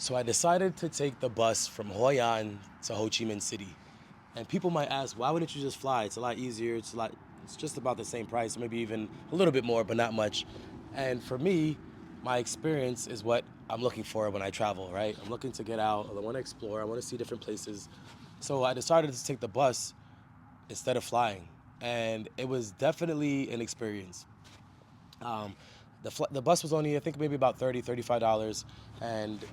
So I decided to take the bus from Hoi An to Ho Chi Minh City. And people might ask, why wouldn't you just fly? It's a lot easier. It's just about the same price, maybe even a little bit more, but not much. And for me, my experience is what I'm looking for when I travel, right? I'm looking to get out. I want to explore. I want to see different places. So I decided to take the bus instead of flying. And it was definitely an experience. Um, the bus was only, I think, maybe about $35, and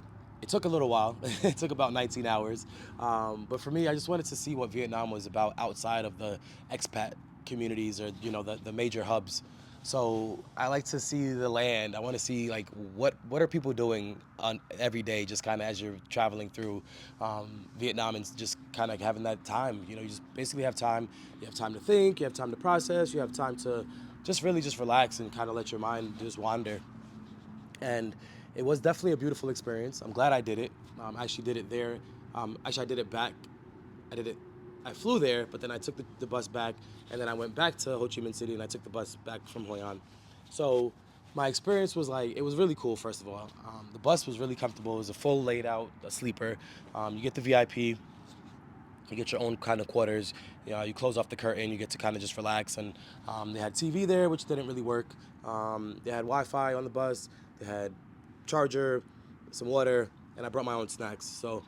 it took a little while. It took about 19 hours. But for me, I just wanted to see what Vietnam was about outside of the expat communities or the major hubs. So I like to see the land. I want to see like what are people doing on every day, just kind of as you're traveling through Vietnam and just kind of having that time. You just basically have time. You have time to think. You have time to process. You have time to just really just relax and kind of let your mind just wander. And it was definitely a beautiful experience. I'm glad I did it. I actually did it there. Actually, I did it back. I did it. I flew there, but then I took the bus back, and then I went back to Ho Chi Minh City, and I took the bus back from Hoi An. So my experience was like, it was really cool. First of all, the bus was really comfortable. It was a full laid out, a sleeper. You get the VIP. You get your own kind of quarters. You close off the curtain. You get to kind of just relax. And they had TV there, which didn't really work. They had Wi-Fi on the bus. They had charger, some water, and I brought my own snacks. So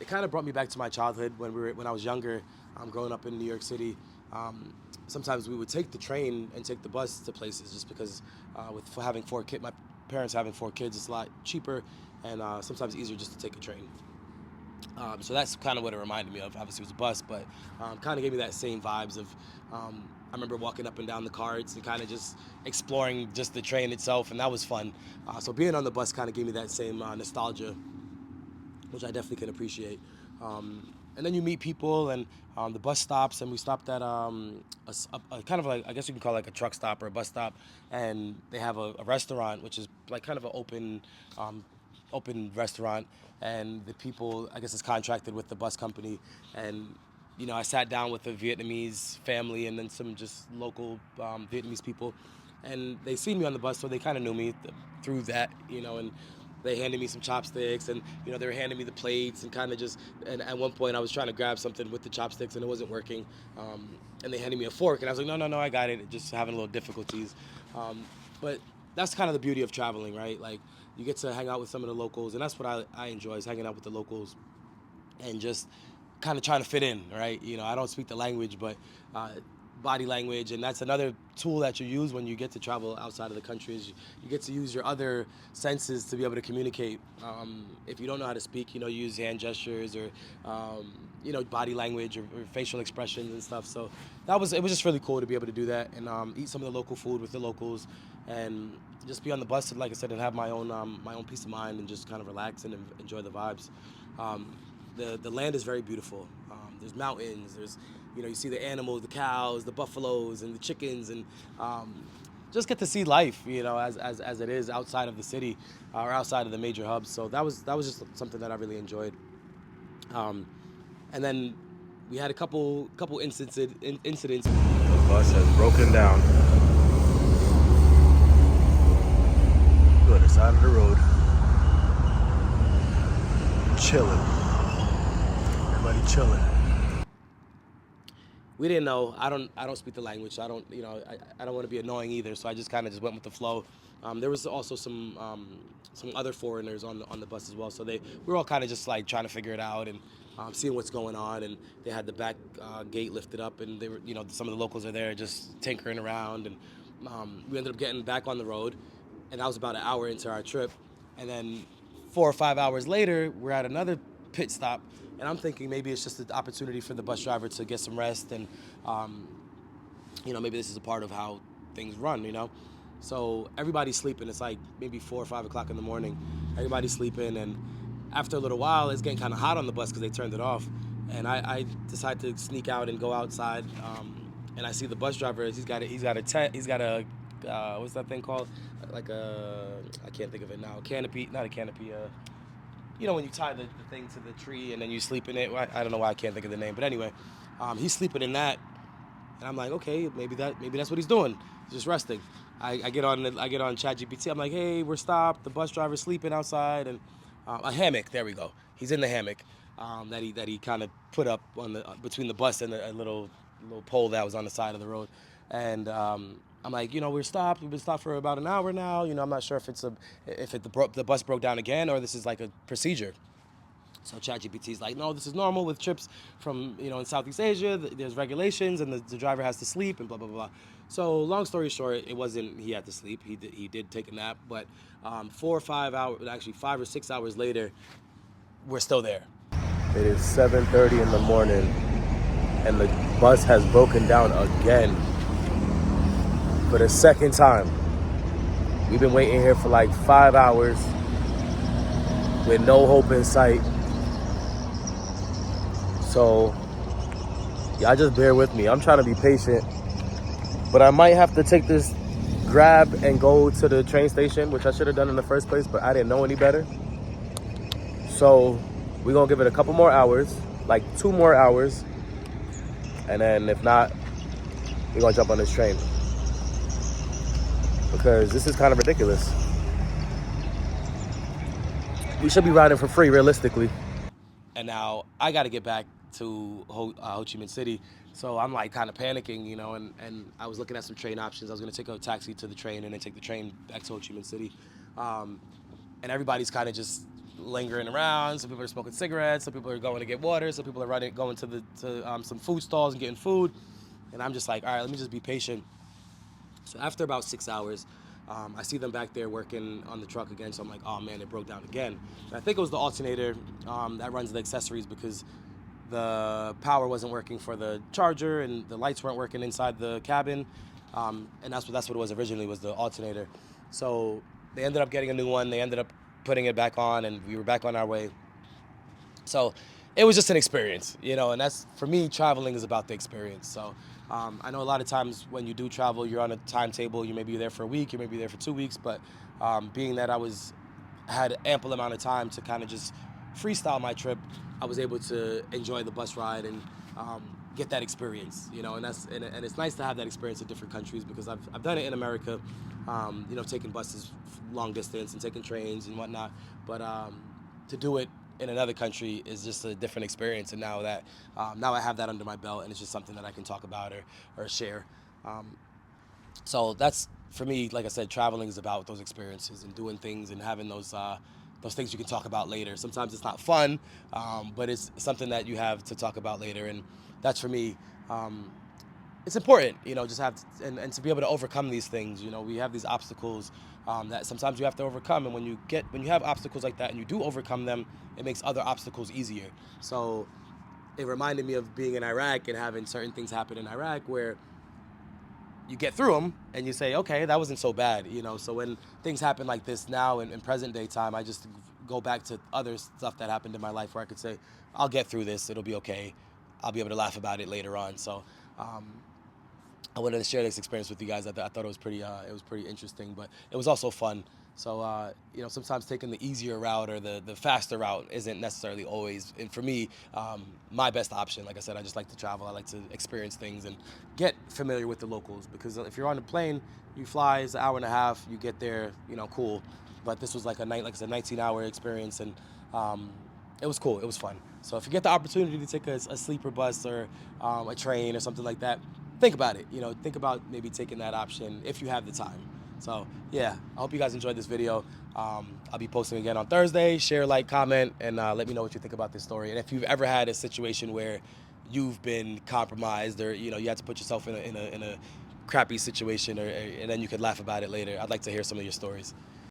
it kind of brought me back to my childhood when I was younger, growing up in New York City. Sometimes we would take the train and take the bus to places just because with having my parents having 4 kids, it's a lot cheaper and sometimes easier just to take a train. So that's kind of what it reminded me of. Obviously, it was a bus, but kind of gave me that same vibes of. I remember walking up and down the carts and kind of just exploring just the train itself, and that was fun. So being on the bus kind of gave me that same nostalgia, which I definitely can appreciate. And then you meet people, and the bus stops, and we stopped at a kind of like, I guess you can call it like a truck stop or a bus stop, and they have a restaurant, which is like kind of an open restaurant, and the people, I guess, is contracted with the bus company, and I sat down with a Vietnamese family and then some just local Vietnamese people, and they seen me on the bus, so they kind of knew me through that, and they handed me some chopsticks, and they were handing me the plates, and kind of just. And at one point, I was trying to grab something with the chopsticks, and it wasn't working. And they handed me a fork, and I was like, no, no, no, I got it. Just having a little difficulties, but that's kind of the beauty of traveling, right? Like you get to hang out with some of the locals, and that's what I enjoy is hanging out with the locals, and just kind of trying to fit in, right? I don't speak the language, but body language, and that's another tool that you use when you get to travel outside of the country is you get to use your other senses to be able to communicate. If you don't know how to speak, you use hand gestures or body language or facial expressions and stuff. So it was just really cool to be able to do that and eat some of the local food with the locals and just be on the bus, like I said, and have my own peace of mind and just kind of relax and enjoy the vibes. The land is very beautiful. There's mountains. There's you see the animals, the cows, the buffaloes, and the chickens, and just get to see life, as it is outside of the city or outside of the major hubs. So that was just something that I really enjoyed. Um, and then we had a couple incidents. The bus has broken down. To the side of the road. Chilling. Everybody chilling. We didn't know. I don't speak the language. So I don't I don't want to be annoying either. So I just kind of just went with the flow. There was also some other foreigners on the bus as well. So we were all kind of just like trying to figure it out and seeing what's going on. And they had the back gate lifted up, and they were some of the locals are there just tinkering around. And we ended up getting back on the road, and that was about an hour into our trip. And then 4 or 5 hours later, we're at another pit stop, and I'm thinking maybe it's just an opportunity for the bus driver to get some rest, and maybe this is a part of how things run. So everybody's sleeping. It's like maybe 4 or 5 o'clock in the morning. Everybody's sleeping, and after a little while, it's getting kind of hot on the bus because they turned it off, and I decide to sneak out and go outside, and I see the bus driver. He's got a what's that thing called? Like I can't think of it now. Canopy, not a canopy. When you tie the thing to the tree and then you sleep in it. I don't know why I can't think of the name, but anyway, he's sleeping in that, and I'm like, okay, maybe that's what he's doing. He's just resting. I get on ChatGPT. I'm like, hey, we're stopped. The bus driver's sleeping outside, and a hammock. There we go. He's in the hammock that he kind of put up on the between the bus and a little pole that was on the side of the road. And I'm like, we're stopped. We've been stopped for about an hour now. I'm not sure if the bus broke down again or this is like a procedure. So ChatGPT is like, no, this is normal with trips from, in Southeast Asia. There's regulations and the driver has to sleep and blah, blah, blah. So long story short, it wasn't he had to sleep. He did take a nap. But 4 or 5 hours, actually 5 or 6 hours later, we're still there. It is 7:30 in the morning, and the bus has broken down again for the second time. We've been waiting here for like 5 hours with no hope in sight. So, y'all just bear with me. I'm trying to be patient, but I might have to take this Grab and go to the train station, which I should have done in the first place, but I didn't know any better. So, we're gonna give it a couple more hours, like 2 more hours, and then if not, we're gonna jump on this train. Because this is kind of ridiculous. We should be riding for free, realistically. And now I got to get back to Ho Chi Minh City. So I'm like kind of panicking, and I was looking at some train options. I was going to take a taxi to the train and then take the train back to Ho Chi Minh City. And everybody's kind of just lingering around. Some people are smoking cigarettes. Some people are going to get water. Some people are going to some food stalls and getting food. And I'm just like, all right, let me just be patient. So after about 6 hours, I see them back there working on the truck again. So I'm like, oh man, it broke down again. And I think it was the alternator that runs the accessories because the power wasn't working for the charger and the lights weren't working inside the cabin. And that's what it was originally, was the alternator. So they ended up getting a new one. They ended up putting it back on and we were back on our way. So it was just an experience, and that's, for me, traveling is about the experience. So I know a lot of times when you do travel, you're on a timetable. You may be there for a week, you may be there for 2 weeks, but being that I had ample amount of time to kind of just freestyle my trip, I was able to enjoy the bus ride and get that experience, and it's nice to have that experience in different countries because I've done it in America, taking buses long distance and taking trains and whatnot, but to do it in another country is just a different experience. And now that now I have that under my belt, and it's just something that I can talk about or share. So that's, for me, like I said, traveling is about those experiences and doing things and having those things you can talk about later. Sometimes it's not fun, but it's something that you have to talk about later, and that's, for me, it's important, just have to, and to be able to overcome these things. We have these obstacles that sometimes you have to overcome, and when you have obstacles like that and you do overcome them, it makes other obstacles easier. So it reminded me of being in Iraq and having certain things happen in Iraq where you get through them and you say, okay, that wasn't so bad, So when things happen like this now in present day time, I just go back to other stuff that happened in my life where I could say, I'll get through this, it'll be okay, I'll be able to laugh about it later on. So I wanted to share this experience with you guys. I thought it was pretty interesting, but it was also fun. So sometimes taking the easier route or the faster route isn't necessarily always, and for me, my best option. Like I said, I just like to travel. I like to experience things and get familiar with the locals, because if you're on a plane, you fly, it's an hour and a half, you get there, cool. But this was like a 19-hour experience, and it was cool. It was fun. So if you get the opportunity to take a sleeper bus or a train or something like that, think about it. Think about maybe taking that option if you have the time. So yeah, I hope you guys enjoyed this video. I'll be posting again on Thursday. Share, like, comment, and let me know what you think about this story. And if you've ever had a situation where you've been compromised, or you had to put yourself in a crappy situation, and then you could laugh about it later, I'd like to hear some of your stories.